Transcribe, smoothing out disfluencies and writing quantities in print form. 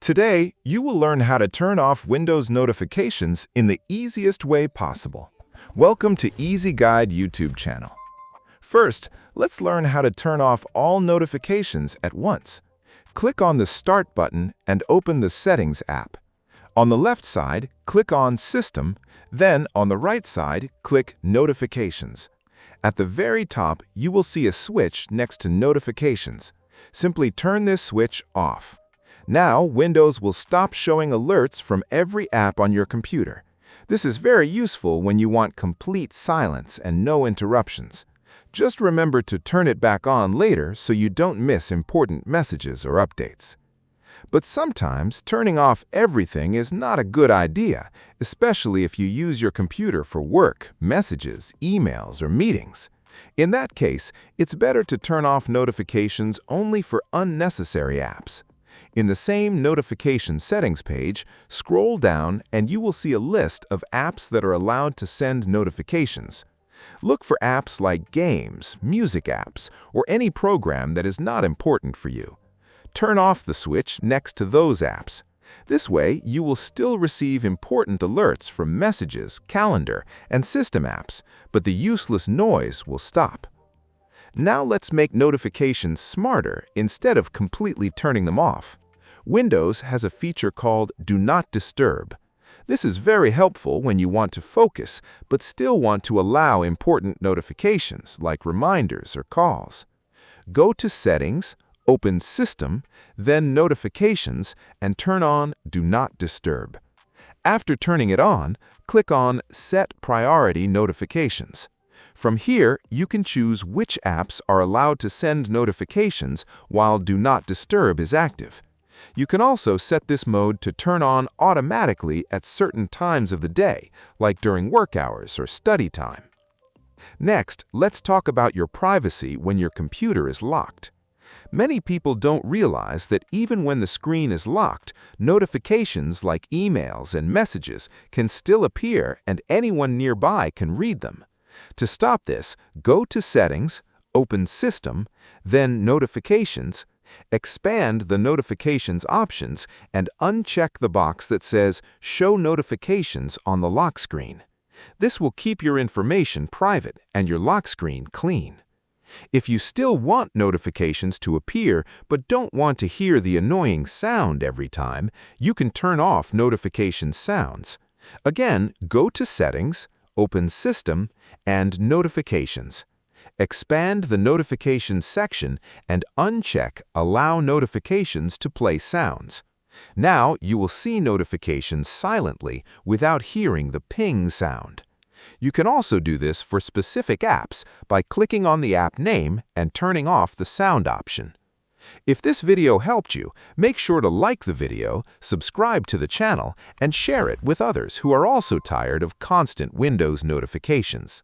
Today, you will learn how to turn off Windows notifications in the easiest way possible. Welcome to Easy Guide YouTube channel. First, let's learn how to turn off all notifications at once. Click on the Start button and open the Settings app. On the left side, click on System, then on the right side, click Notifications. At the very top, you will see a switch next to Notifications. Simply turn this switch off. Now, Windows will stop showing alerts from every app on your computer. This is very useful when you want complete silence and no interruptions. Just remember to turn it back on later so you don't miss important messages or updates. But sometimes turning off everything is not a good idea, especially if you use your computer for work, messages, emails, or meetings. In that case, it's better to turn off notifications only for unnecessary apps. In the same Notification Settings page, scroll down and you will see a list of apps that are allowed to send notifications. Look for apps like games, music apps, or any program that is not important for you. Turn off the switch next to those apps. This way, you will still receive important alerts from messages, calendar, and system apps, but the useless noise will stop. Now let's make notifications smarter instead of completely turning them off. Windows has a feature called Do Not Disturb. This is very helpful when you want to focus, but still want to allow important notifications like reminders or calls. Go to Settings, open System, then Notifications, and turn on Do Not Disturb. After turning it on, click on Set Priority Notifications. From here, you can choose which apps are allowed to send notifications while Do Not Disturb is active. You can also set this mode to turn on automatically at certain times of the day, like during work hours or study time. Next, let's talk about your privacy when your computer is locked. Many people don't realize that even when the screen is locked, notifications like emails and messages can still appear and anyone nearby can read them. To stop this, go to Settings, open System, then Notifications, expand the Notifications options, and uncheck the box that says Show Notifications on the lock screen. This will keep your information private and your lock screen clean. If you still want notifications to appear but don't want to hear the annoying sound every time, you can turn off notification sounds. Again, go to Settings, open System, and Notifications. Expand the Notifications section and uncheck Allow Notifications to play sounds. Now you will see notifications silently without hearing the ping sound. You can also do this for specific apps by clicking on the app name and turning off the sound option. If this video helped you, make sure to like the video, subscribe to the channel, and share it with others who are also tired of constant Windows notifications.